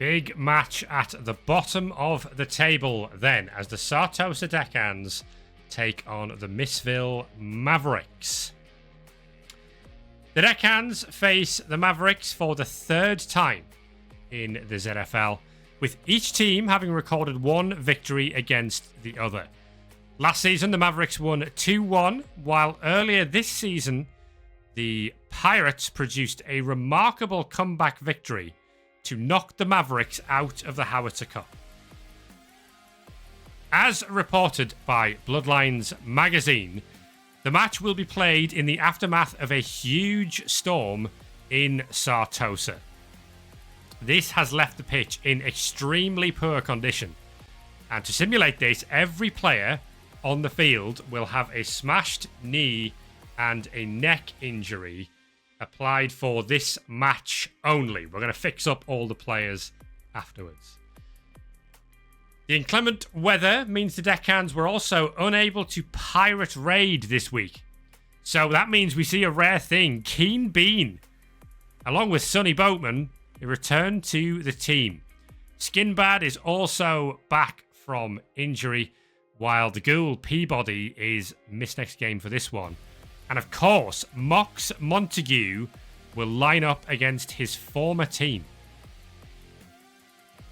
Big match at the bottom of the table then, as the Sartosa Deckhands take on the Miszville Mavericks. The Deckhands face the Mavericks for the third time in the ZFL, with each team having recorded one victory against the other. Last season, the Mavericks won 2-1, while earlier this season, the Pirates produced a remarkable comeback victory to knock the Mavericks out of the Howitzer Cup. As reported by Bloodlines magazine, the match will be played in the aftermath of a huge storm in Sartosa. This has left the pitch in extremely poor condition, and to simulate this, every player on the field will have a smashed knee and a neck injury applied for this match only. We're going to fix up all the players afterwards. The inclement weather means the Deckhands were also unable to pirate raid this week. So that means we see a rare thing. Keen Bean, along with Sonny Boatman, they return to the team. Skinbad is also back from injury, while the Ghoul Peabody is missed next game for this one. And of course, Mox Montague will line up against his former team.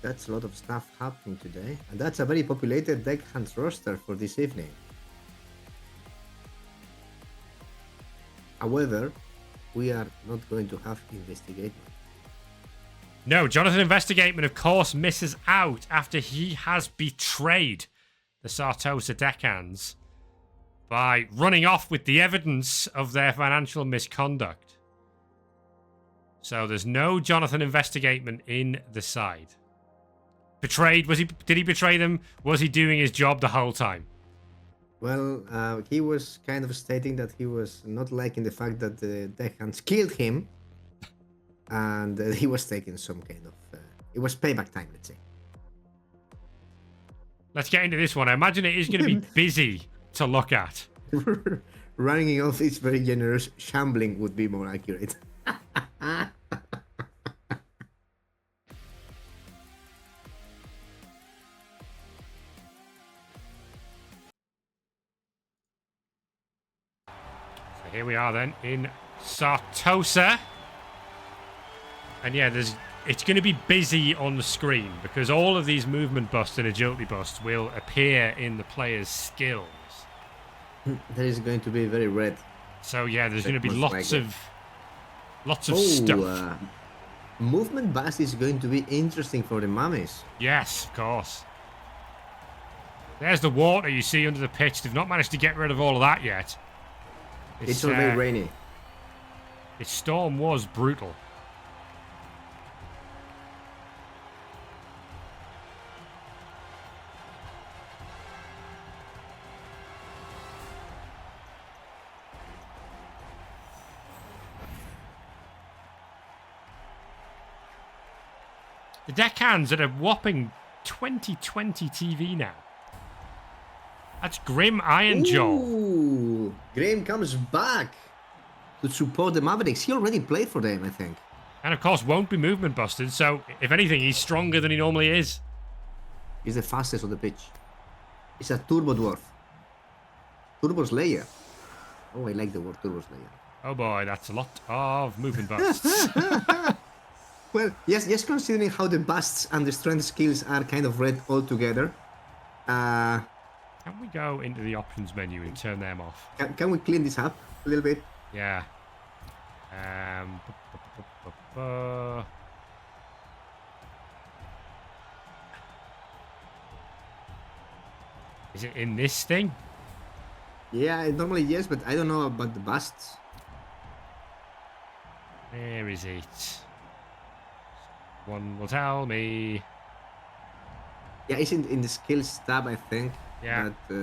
That's a lot of stuff happening today. And that's a very populated Deckhands roster for this evening. However, we are not going to have Investigatement. No, Jonathan Investigatement, of course, misses out after he has betrayed the Sartosa Deckhands by running off with the evidence of their financial misconduct. So there's no Jonathan Investigatement in the side. Betrayed? Did he betray them? Was he doing his job the whole time? Well, he was kind of stating that he was not liking the fact that the Deckhands killed him, and he was taking some kind of... it was payback time, let's say. Let's get into this one. I imagine it is going to be busy to look at. Running off is very generous. Shambling would be more accurate. So here we are then in Sartosa. And yeah, it's going to be busy on the screen because all of these movement busts and agility busts will appear in the player's skills. There is going to be very red. So yeah, there's going to be lots of stuff. Movement bust is going to be interesting for the mummies. Yes, of course. There's the water you see under the pitch. They've not managed to get rid of all of that yet. It's already rainy. The storm was brutal. The Deckhands at a whopping 2020 TV now. That's Grim Ironjaw. Ooh, Graham comes back to support the Mavericks. He already played for them, I think. And of course won't be movement busted, so if anything, he's stronger than he normally is. He's the fastest on the pitch. He's a Turbo Dwarf. Turbo Slayer. Oh, I like the word Turbo Slayer. Oh boy, that's a lot of movement busts. Well, yes, considering how the busts and the strength skills are kind of red all together. Can we go into the options menu and turn them off? Can we clean this up a little bit? Yeah. Is it in this thing? Yeah, normally yes, but I don't know about the busts. Where is it? One will tell me. Yeah, it's in the skills tab, I think. Yeah. But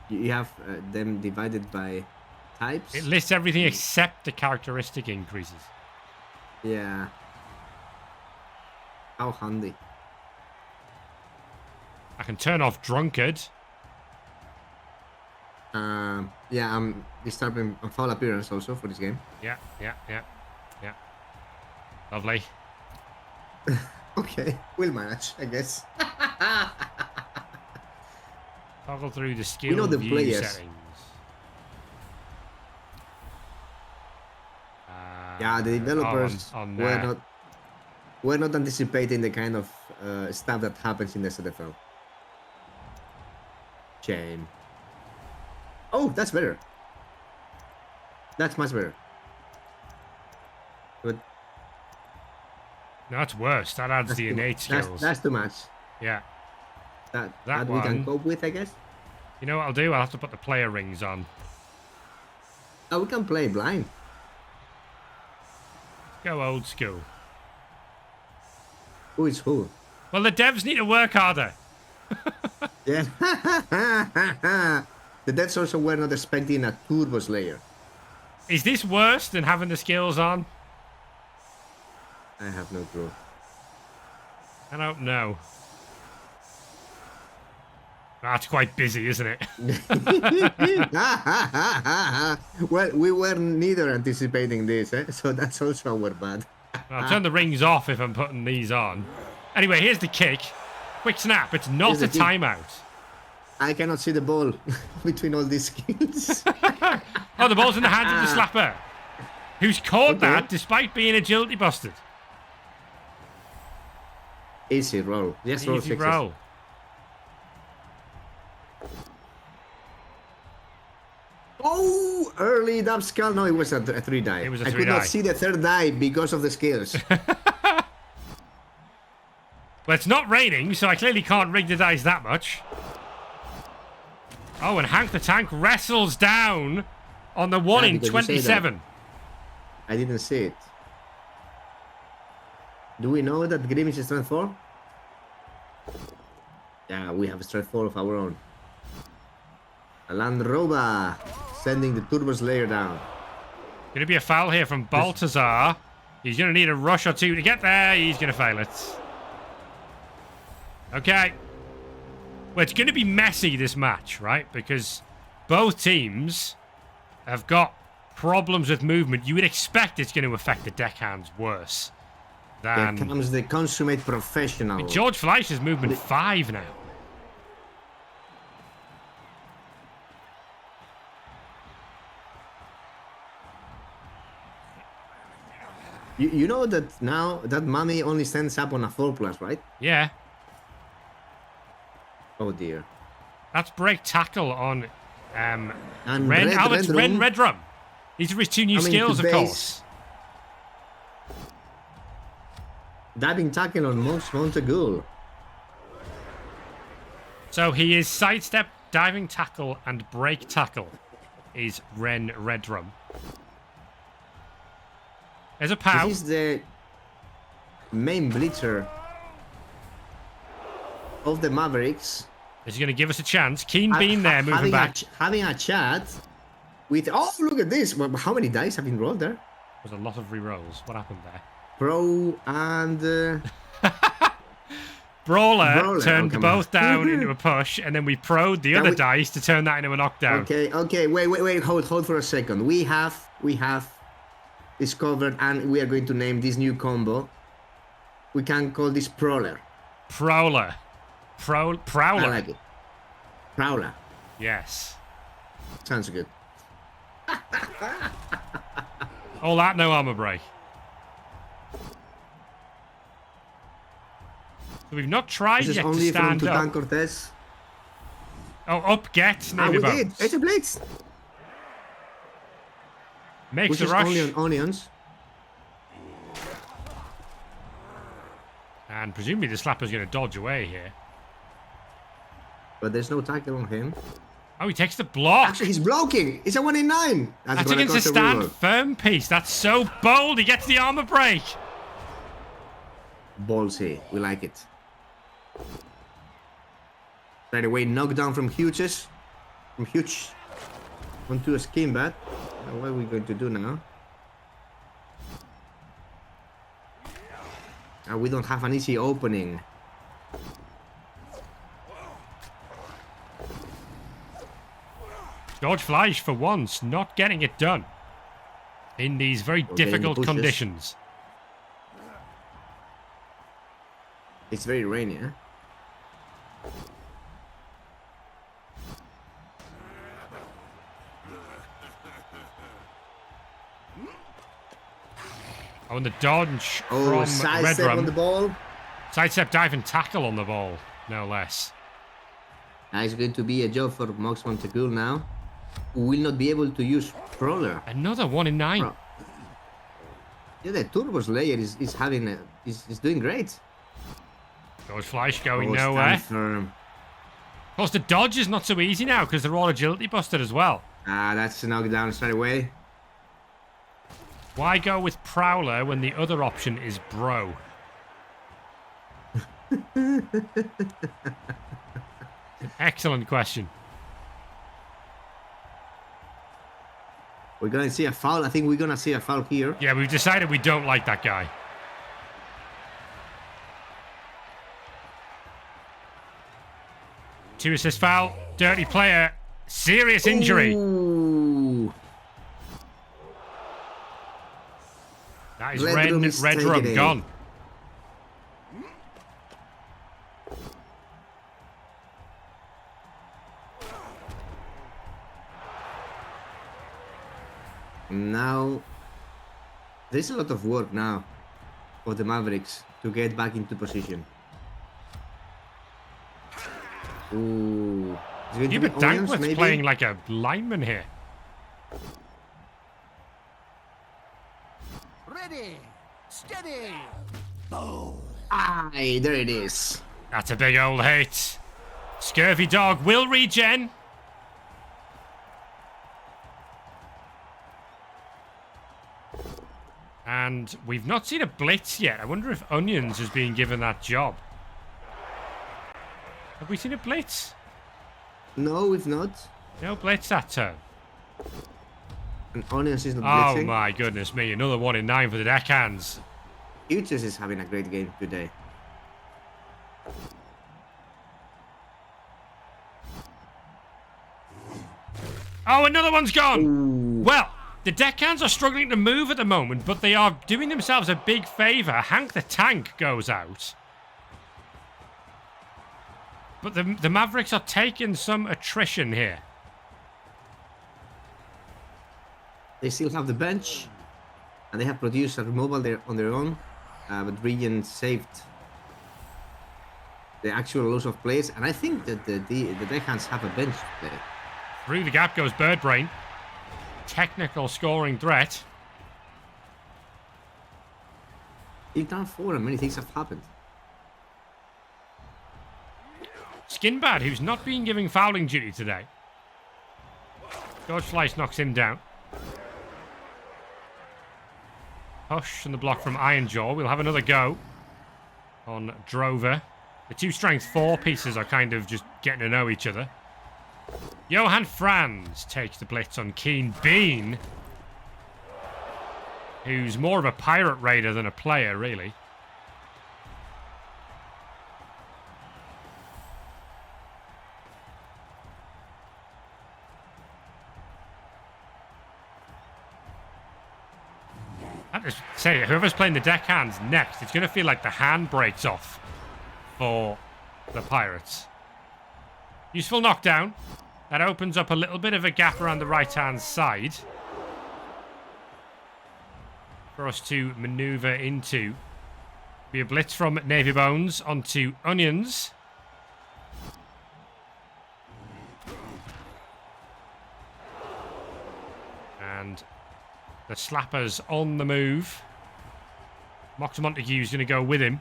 you have them divided by types. It lists everything except the characteristic increases. Yeah. How handy. I can turn off drunkard. Yeah, I'm disturbing foul appearance also for this game. Yeah. Lovely. Okay, we'll manage, I guess. Toggle through the skill We know the view players. settings. Yeah, the developers on were not anticipating the kind of stuff that happens in the ZFL. Shame. Oh, that's better. That's much better. But no, that's worse. That adds the innate skills. That's too much. Yeah. That we can cope with, I guess. You know what I'll do? I'll have to put the player rings on. Oh, we can play blind. Go old school. Who is who? Well, the devs need to work harder. Yeah. The devs also were not expecting a turbo slayer. Is this worse than having the skills on? I have no clue. I don't know. That's quite busy, isn't it? Well, we were neither anticipating this, so that's also our bad. I'll turn the rings off if I'm putting these on. Anyway, here's the kick. Quick snap. It's not a timeout. I cannot see the ball between all these skills. Oh, the ball's in the hands of the slapper, who's caught that despite being agility busted. Easy roll. Yes, roll Easy sixes. roll. Oh, early dub skull. No, it was a 3-die. It was a I 3-die. could not see the third die because of the skills. Well, it's not raining, so I clearly can't rig the dice that much. Oh, and Hank the Tank wrestles down on the 1 in 27. I didn't see it. Do we know that Grim is strength 4? Yeah, we have a strength 4 of our own. Landroba sending the Turbo Slayer down. Going to be a foul here from Baltazar. He's going to need a rush or two to get there. He's going to fail it. Okay. Well, it's going to be messy, this match, right? Because both teams have got problems with movement. You would expect it's going to affect the deckhands worse than... Here comes the consummate professional. George Fleisch's movement 5 now. You know that now that Mummy only stands up on a 4+, right? Yeah. Oh dear. That's break tackle on And Ren. Oh, it's Ren Redrum. These are his 2 new skills, of course. Diving tackle on Mox Montague. So he is sidestep, diving tackle, and break tackle is Ren Redrum. There's a pow. This is the main blitzer of the Mavericks. Is he going to give us a chance? Keen Bean there, moving back. Having a chat with... Oh, look at this. Well, how many dice have been rolled there? There's a lot of re-rolls. What happened there? Pro and... Brawler turned both down into a push, and then we pro'd the other dice to turn that into a knockdown. Okay. Wait. Hold for a second. We have discovered, and we are going to name this new combo. We can call this Prowler. Prowler. Prowler. I like it. Prowler. Yes. Sounds good. All that, no armor break. So we've not tried This is yet to only stand from up. Tutan Cortez. Oh, up, get, Navy We Bones. did. It's a blitz. Makes Which the is rush. only on onions. And presumably the slapper's going to dodge away here. But there's no tackle on him. Oh, he takes the block. Actually, he's blocking. It's a 1 in 9. That's against a stand firm piece. That's so bold. He gets the armor break. Ballsy. We like it. Right away, knockdown from Hughes. From Hughes. Onto a skin bat. What are we going to do now? We don't have an easy opening. George Fleisch, for once, not getting it done in these very difficult conditions. It's very rainy, huh? Oh, and the dodge Oh, from sidestep on the Redrum. ball. Sidestep, dive, and tackle on the ball, no less. It's going to be a job for Mox Montecool now. Who will not be able to use Prowler. Another 1 in 9. Yeah, the Turbo Slayer is having is doing great. George Fleisch going Oh, nowhere. stand firm. Of course, the dodge is not so easy now because they're all agility busted as well. That's a knockdown straight away. Why go with Prowler when the other option is Bro? Excellent question. We're gonna see a foul. I think we're gonna see a foul here. Yeah, we've decided we don't like that guy. Two assist foul. Dirty player. Serious injury. Ooh. That is Redrum is Red taking Rum it. gone. Now, there's a lot of work now for the Mavericks to get back into position. Ooh. It's going to be Hubert Onions, Dankwith's maybe? playing like a lineman here. Ready, steady. Aye, there it is. That's a big old hit. Scurvy Dog will regen. And we've not seen a blitz yet. I wonder if Onions is being given that job. Have we seen a blitz? No, we've not. No blitz that turn. And Onions is not Oh blitzing. my goodness me. Another 1 in 9 for the Deckhands. Futures is having a great game today. Oh, another one's gone. Ooh. Well, the Deckhands are struggling to move at the moment, but they are doing themselves a big favour. Hank the Tank goes out. But the Mavericks are taking some attrition here. They still have the bench, and they have produced a removal there on their own, but Regen saved the actual loss of players, and I think that the Deckhands have a bench today. Through the gap goes Birdbrain. Technical scoring threat. They've done 4 and many things have happened. Skinbad, who's not been given fouling duty today. George Fleisch knocks him down. Hush and the block from Ironjaw. We'll have another go on Drover. The two strength 4 pieces are kind of just getting to know each other. Johan Franz takes the blitz on Keen Bean, who's more of a pirate raider than a player, really. I have to say, whoever's playing the Deckhands next, it's going to feel like the hand breaks off for the Pirates. Useful knockdown. That opens up a little bit of a gap around the right-hand side for us to maneuver into. Be a blitz from Navy Bones onto Onions. And the Slapper's on the move. Mox Montague's going to go with him.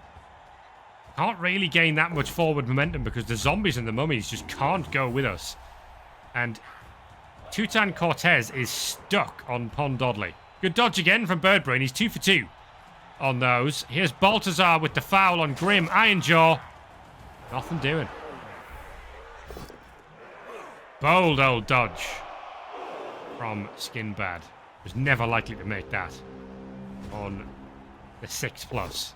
Can't really gain that much forward momentum because the zombies and the mummies just can't go with us. And Tutan Cortez is stuck on Pond Dodley. Good dodge again from Birdbrain. He's 2 for 2 on those. Here's Baltazar with the foul on Grim. Ironjaw. Nothing doing. Bold old dodge from Skinbad. Was never likely to make that on the 6+.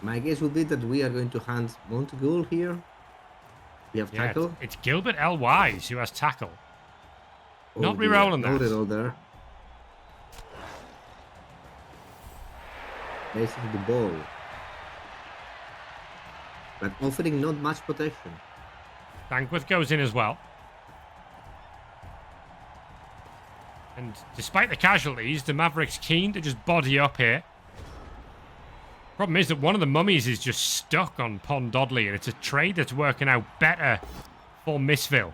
My guess would be that we are going to hand Montecool here. We have Yeah, tackle. it's Gilbert L. Wise who has tackle. Not dear. re-rolling No that. reroll there. Basically the ball. But offering not much protection. Dankworth goes in as well. And despite the casualties, the Mavericks keen to just body up here. Problem is that one of the mummies is just stuck on Pond Dodley, and it's a trade that's working out better for Miszville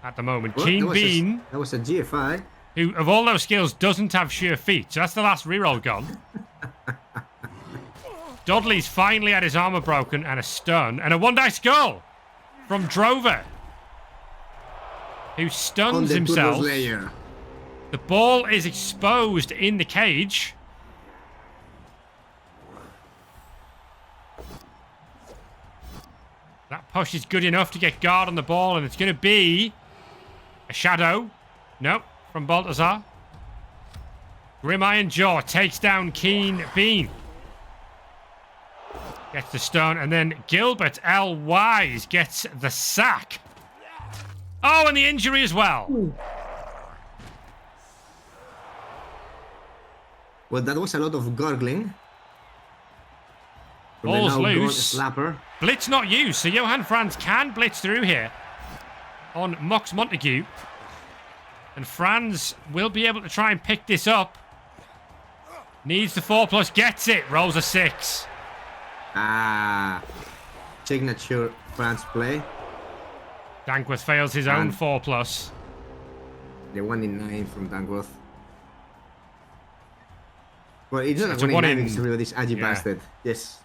at the moment. Well, Keen Bean, that was a GFI. who of all those skills doesn't have sure feet, so that's the last reroll gone. Dodley's finally had his armor broken and a stun, and a one-dice goal from Drover, who stuns himself. Layer. The ball is exposed in the cage. That push is good enough to get guard on the ball, and it's going to be a shadow. Nope, from Baltazar. Grim Iron Jaw takes down Keen Bean. Gets the stun, and then Gilbert L. Wise gets the sack. Oh, and the injury as well. Well, that was a lot of gargling. From the Ball's now gone loose. Slapper. Blitz not used, so Johan Franz can blitz through here on Mox Montague. And Franz will be able to try and pick this up. Needs the 4+, gets it, rolls a 6. Ah. Signature France play. Dankworth fails his own 4+. The 1 in 9 from Dankworth. Well, it's not It's a a 1 in 9 1 in- because really this Agi yeah. bastard. Yes.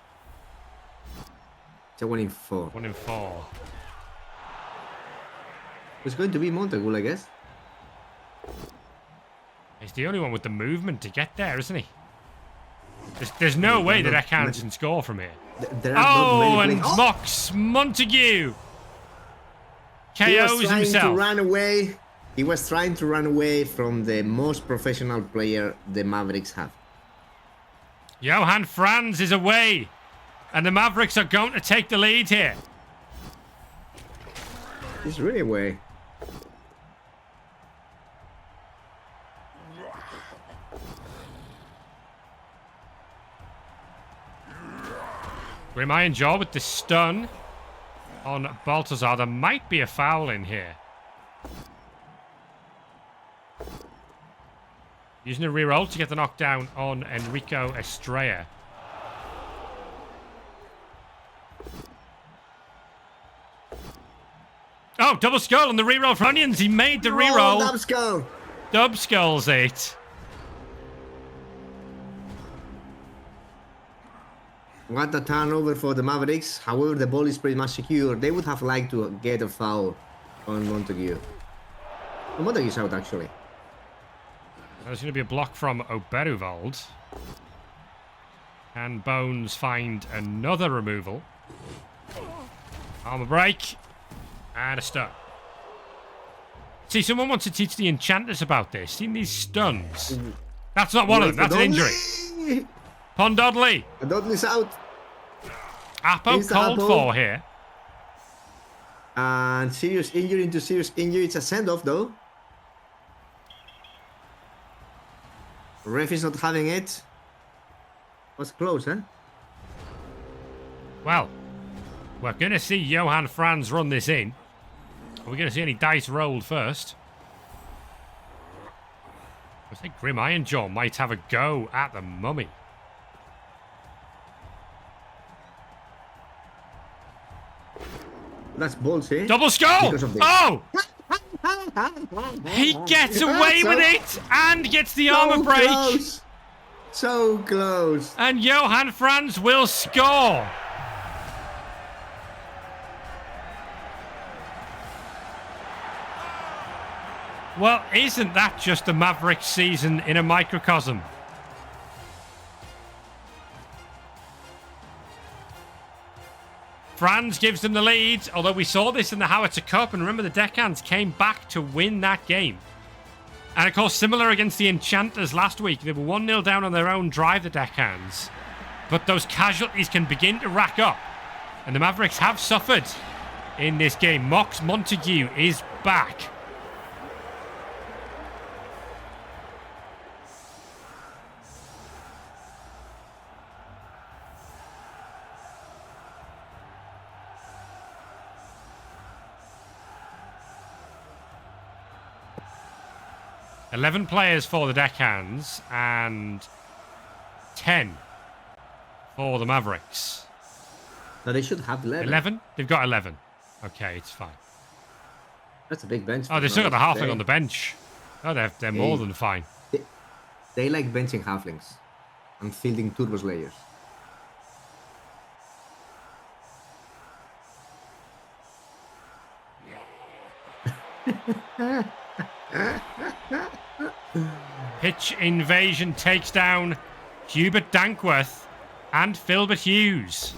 It's a 1 in 4. 1 in 4. It's going to be Montague, I guess. He's the only one with the movement to get there, isn't he? There's no way that Deckhands can score from here. There are not Oh, many and players. Mox Montague He was KOs trying to himself. run away. He was trying to run away from the most professional player the Mavericks have. Johan Franz is away. And the Mavericks are going to take the lead here. He's really away. Grim Iron Jaw with the stun on Baltazar. There might be a foul in here. Using a reroll to get the knockdown on Enrico Estrella. Oh, double skull on the reroll for Onions. He made the reroll. Dubskull. Dub skulls it. What a turnover for the Mavericks. However, the ball is pretty much secure. They would have liked to get a foul on Montague. Oh, Montague's out, actually. There's going to be a block from Oberuvald. Can Bones find another removal? Armor break. And a stun. See, someone wants to teach the enchanters about this. Seen these stuns? That's not one of them. That's an injury. Pond Dodley. Dudley's out. Apo Is the called Apo? for here. And serious injury into serious injury. It's a send-off, though. Ref is not having it. Was close, huh? Well, we're going to see Johan Franz run this in. Are we going to see any dice rolled first? I think Grim Iron Jaw might have a go at the mummy. That's ballsy. Double skull! Because of this. Oh! He gets away with it and gets the armor break. Close. So close. And Johan Franz will score. Well, isn't that just the Mavericks season in a microcosm? Franz gives them the lead, although we saw this in the Howitzer Cup, and remember the Deckhands came back to win that game. And of course, similar against the Enchanters last week, they were 1-0 down on their own drive, the Deckhands. But those casualties can begin to rack up, and the Mavericks have suffered in this game. Mox Montague is back. $11 players for the Deckhands and 10 for the Mavericks. No, they should have 11. 11? They've got 11. Okay, it's fine. That's a big bench. Oh, they still got the halfling on the bench. Oh, they're more than fine. They like benching halflings and fielding turbo slayers. Pitch invasion takes down Hubert Dankworth and Filbert Hughes.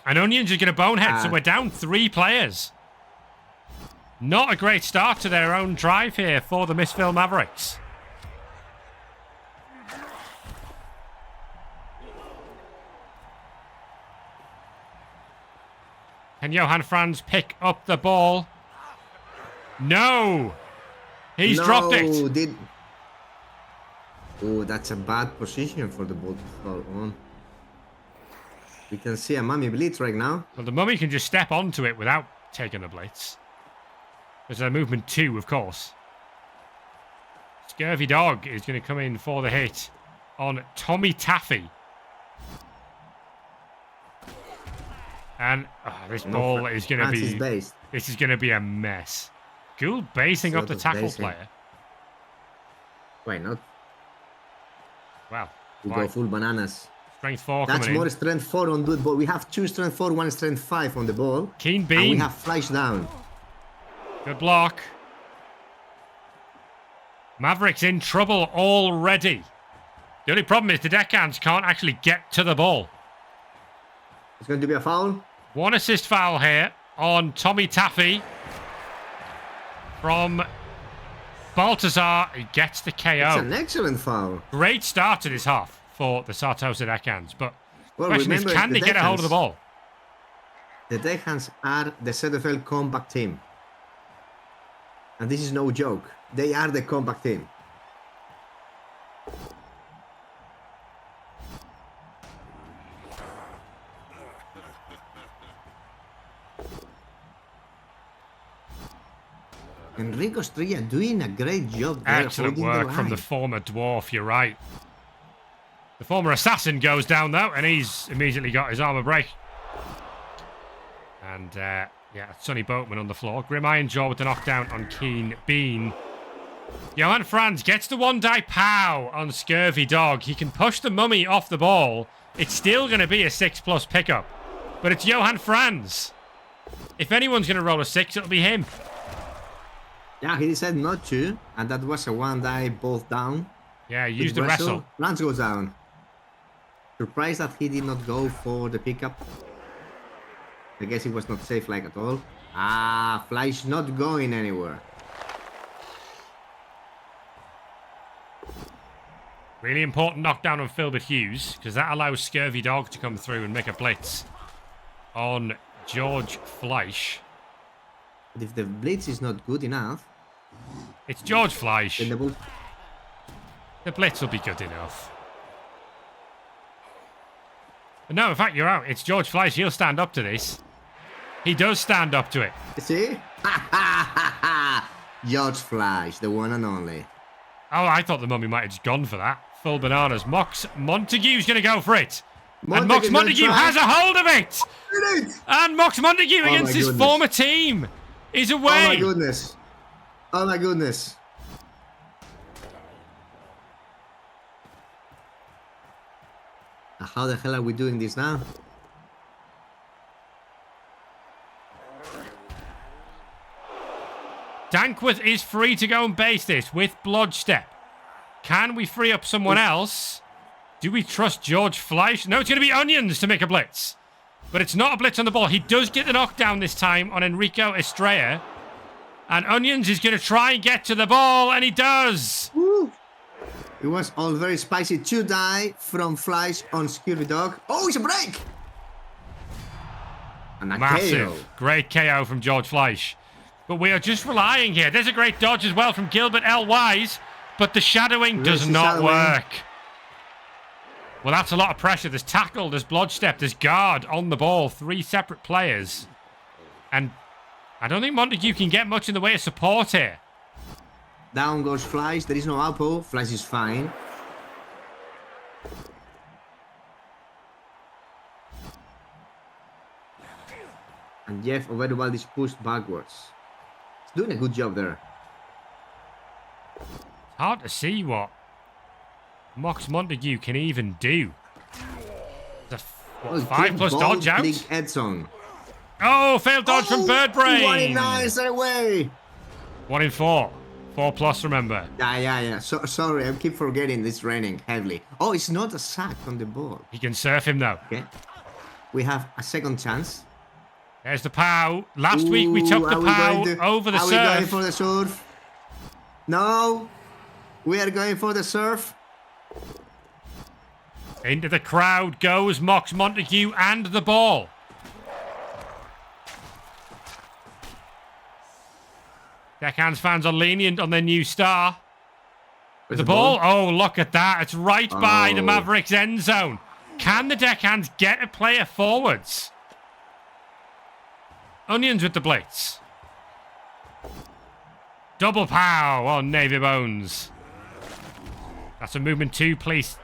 And Onions are going to bonehead, so we're down 3 players. Not a great start to their own drive here for the Miszville Mavericks. Can Johan Franz pick up the ball? No! He's dropped it. Oh, that's a bad position for the ball to fall on. We can see a mummy blitz right now. Well, the mummy can just step onto it without taking the blitz. There's a movement 2, of course. Scurvy Dog is going to come in for the hit on Tommy Taffy. And this ball is going to be... This is going to be a mess. Gould basing up the tackle player. Why not? Wow. We go full bananas. Strength 4 That's coming more in. strength 4 on the ball. We have 2 strength 4, 1 strength 5 on the ball. Keen Bean. And we have flash down. Good block. Mavericks in trouble already. The only problem is the Deckhands can't actually get to the ball. It's going to be a foul. 1 assist foul here on Tommy Taffy from Baltazar, who gets the KO. It's an excellent foul. Great start to this half for the Sartosa Deckhands, but the question is, remember, can they get a hold of the ball? The Deckhands are the ZFL comeback team. And this is no joke. They are the comeback team. Enrico Strilla doing a great job there. Excellent work from the former dwarf, you're right. The former assassin goes down though, and he's immediately got his armor break. And yeah, Sonny Boatman on the floor. Grim Ironjaw with the knockdown on Keen Bean. Johan Franz gets the 1-die pow on Scurvy Dog. He can push the mummy off the ball. It's still going to be a 6+ pickup. But it's Johan Franz. If anyone's going to roll a 6, it'll be him. Yeah, he decided not to, and that was a 1-die both down. Yeah, he used the wrestle. Franz goes down. Surprised that he did not go for the pickup. I guess it was not safe like at all. Flash not going anywhere. Really important knockdown on Filbert Hughes, because that allows Scurvy Dog to come through and make a blitz on George Fleisch. But if the blitz is not good enough... It's George Fleisch. Then the blitz will be good enough. But no, in fact, you're out. It's George Fleisch. He'll stand up to this. He does stand up to it. See? George Fleisch, the one and only. Oh, I thought the mummy might have just gone for that. Full bananas. Mox Montague's going to go for it. And Mox Montague has a hold of it. And Mox Montague against his former team is away. Oh my goodness. Oh my goodness. How the hell are we doing this now? Dankworth is free to go and base this with Bloodstep. Can we free up someone else? Do we trust George Fleisch? No, it's going to be Onions to make a blitz. But it's not a blitz on the ball. He does get the knockdown this time on Enrico Estrella. And Onions is going to try and get to the ball, and he does. Woo. It was all very spicy. 2-die from Fleisch on Scurvy Dog. Oh, it's a break! And a Massive. KO. Great KO from George Fleisch. But we are just relying here. There's a great dodge as well from Gilbert L. Wise. But the shadowing does not work. Well, that's a lot of pressure. There's tackle, there's blood step, there's guard on the ball. 3 separate players. And I don't think Montague can get much in the way of support here. Down goes Fleisch. There is no Alpo. Fleisch is fine. And Jeff Overwald is pushed backwards. He's doing a good job there. Hard to see what Mox Montague can even do. The 5+ dodge out. Edson. Oh, failed dodge from Birdbrain. 29 away. 1 in 4. 4+, remember. Yeah. So, sorry, I keep forgetting this raining heavily. Oh, it's not a sack on the ball. He can surf him, though. Okay. We have a second chance. There's the POW. Last week we took the POW over the surf. Are we going for the surf? No. We are going for the surf. Into the crowd goes Mox Montague and the ball. Deckhands fans are lenient on their new star. With the ball. Oh, look at that. It's right by the Mavericks end zone. Can the Deckhands get a player forwards? Onions with the blitz. Double POW on Navy Bones. That's a movement 2 piece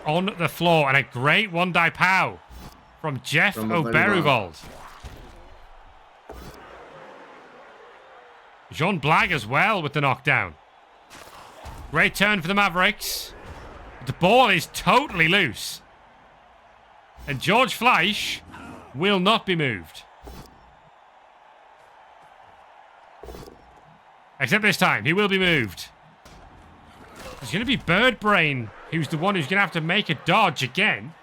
on the floor. And a great 1-die POW from Jeff Oberuvald. Jean Blague as well with the knockdown. Great turn for the Mavericks. The ball is totally loose. And George Fleisch will not be moved. Except this time, he will be moved. It's going to be Birdbrain, who's the one who's going to have to make a dodge again.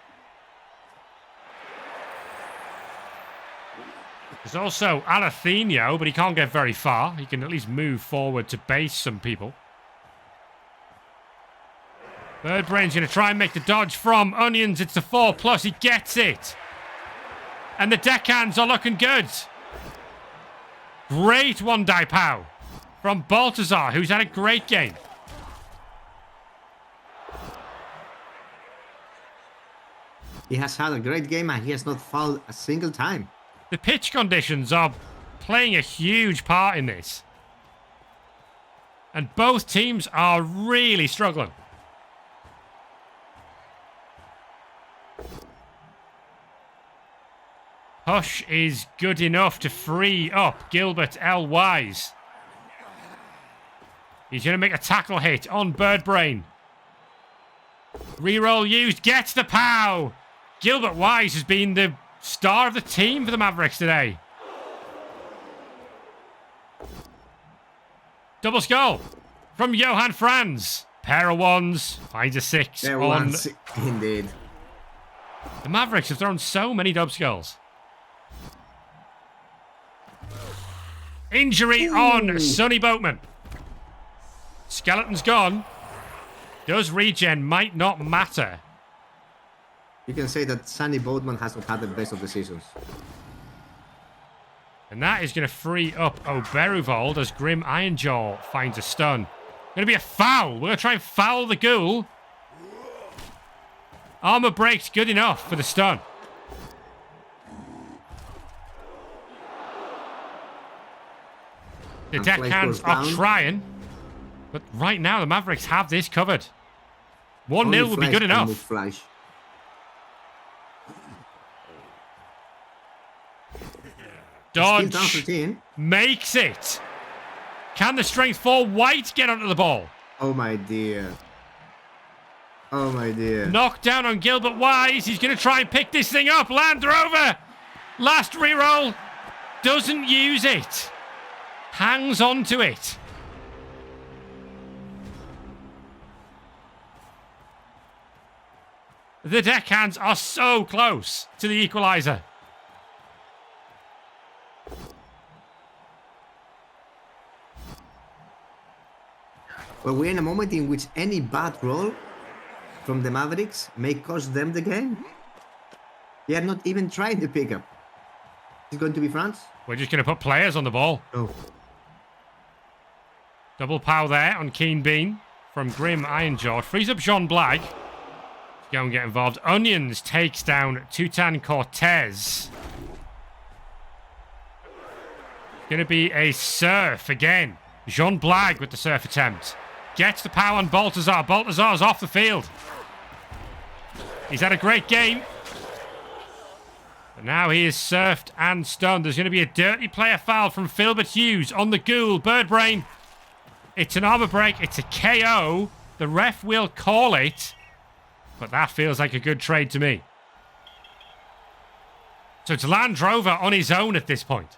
There's also Alathenio, but he can't get very far. He can at least move forward to base some people. Birdbrain's going to try and make the dodge from Onions. It's the 4+. He gets it. And the Deckhands are looking good. Great 1-die POW from Baltazar, who's had a great game. He has had a great game and he has not fouled a single time. The pitch conditions are playing a huge part in this. And both teams are really struggling. Hush is good enough to free up Gilbert L. Wise. He's going to make a tackle hit on Birdbrain. Reroll used, gets the POW. Gilbert Wise has been the star of the team for the Mavericks today. Double skull from Johan Franz. Pair of 1s, finds a 6. There ones, indeed. The Mavericks have thrown so many dub skulls. Injury on Sonny Boatman. Skeleton's gone. Does regen might not matter. You can say that Sonny Boatman has not had the best of the seasons. And that is going to free up Oberuvald as Grim Ironjaw finds a stun. Going to be a foul. We're going to try and foul the ghoul. Armor breaks good enough for the stun. The Deckhands are trying. But right now, the Mavericks have this covered. 1-0 will be good enough. Dodge makes it. Can the strength 4 White get onto the ball? Oh my dear. Oh my dear. Knockdown on Gilbert Wise. He's going to try and pick this thing up. Land Rover. Last reroll. Doesn't use it. Hangs on to it. The Deckhands are so close to the equalizer. Well, we're in a moment in which any bad roll from the Mavericks may cost them the game. They are not even trying to pick up. It's going to be France. We're just going to put players on the ball. Oh. Double pow there on Keen Bean from Grim Ironjaw. Frees up Jean Black. Go and get involved. Onions takes down Tutan Cortez. Going to be a surf again. Jean Black with the surf attempt. Gets the power on Baltazar. Baltazar's off the field. He's had a great game. But now he is surfed and stunned. There's going to be a dirty player foul from Filbert Hughes on the ghoul. Birdbrain. It's an armor break. It's a KO. The ref will call it. But that feels like a good trade to me. So it's Land Rover on his own at this point.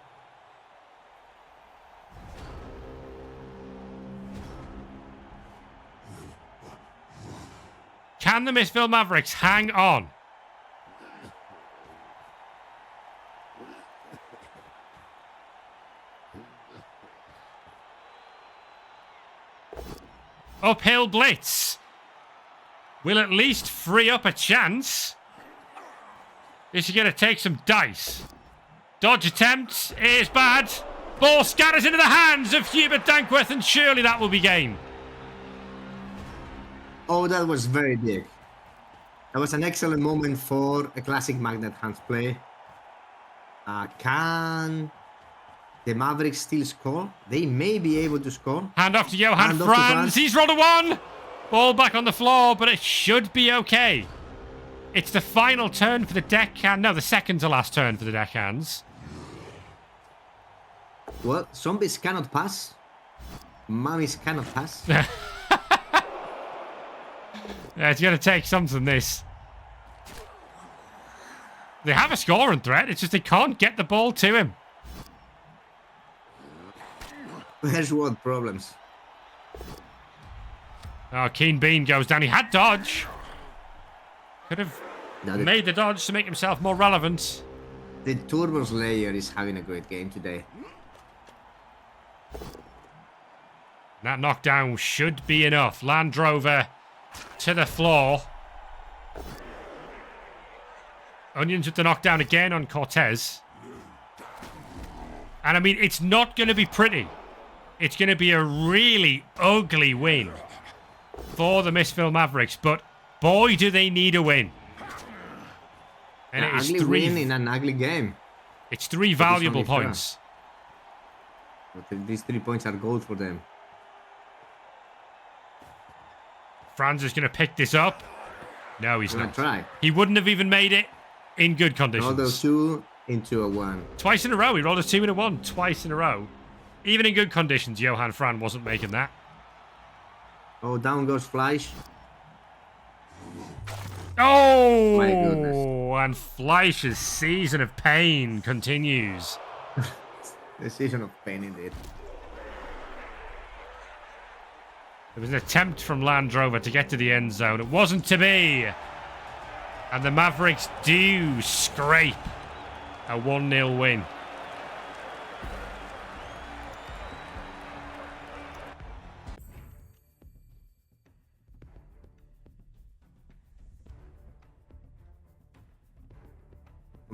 Can the Miszville Mavericks hang on? Uphill blitz. Will at least free up a chance. This is going to take some dice. Dodge attempt is bad. Ball scatters into the hands of Hubert Dankworth, and surely that will be game. Oh, that was very big. That was an excellent moment for a classic Magnet Hands play. Can the Mavericks still score? They may be able to score. Hand off to Johan Franz. He's rolled a one. Ball back on the floor, but it should be okay. It's the final turn for the Deckhand. No, the second to last turn for the Deckhands. Well, zombies cannot pass. Mummies cannot pass. Yeah, it's going to take something, this. They have a scoring threat. It's just they can't get the ball to him. There's what problems. Oh, Keen Bean goes down. He had dodge. Could have made the dodge to make himself more relevant. The Turbo Slayer is having a great game today. That knockdown should be enough. Land Rover to the floor. Onions with the knockdown again on Cortez. And I mean, it's not going to be pretty. It's going to be a really ugly win for the Miszville Mavericks. But boy, do they need a win. And an it is ugly win in an ugly game. It's 3 valuable points. But these 3 points are gold for them. Franz is going to pick this up. No, he's not. Try. He wouldn't have even made it in good conditions. Roll those 2 into a 1. Twice in a row. He rolled a 2 and a 1. Twice in a row. Even in good conditions, Johan Fran wasn't making that. Oh, down goes Fleisch. Oh! My goodness. And Fleisch's season of pain continues. The season of pain indeed. There was an attempt from Land Rover to get to the end zone. It wasn't to be. And the Mavericks do scrape a 1-0 win.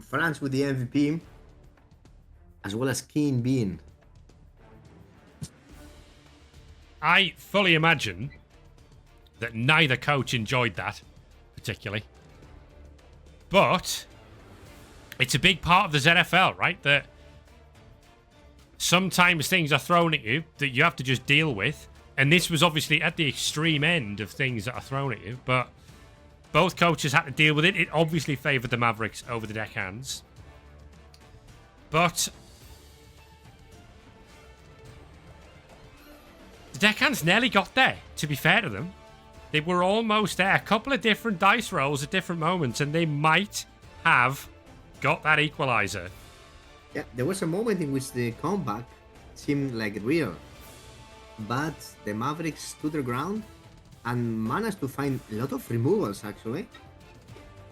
France with the MVP, as well as Keen Bean. I fully imagine that neither coach enjoyed that, particularly. But it's a big part of the ZFL, right? That sometimes things are thrown at you that you have to just deal with. And this was obviously at the extreme end of things that are thrown at you. But both coaches had to deal with it. It obviously favoured the Mavericks over the Deckhands. But the Deckhands nearly got there, to be fair to them. They were almost there. A couple of different dice rolls at different moments, and they might have got that equaliser. Yeah, there was a moment in which the comeback seemed like real. But the Mavericks stood their ground and managed to find a lot of removals, actually.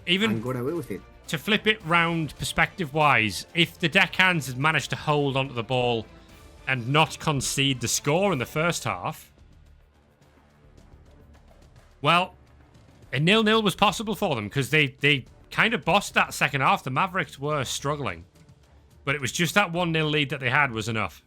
And got away with it. To flip it round perspective-wise, if the Deckhands had managed to hold onto the ball and not concede the score in the first half, well, a 0-0 was possible for them because they kind of bossed that second half. The Mavericks were struggling. But it was just that 1-0 lead that they had was enough.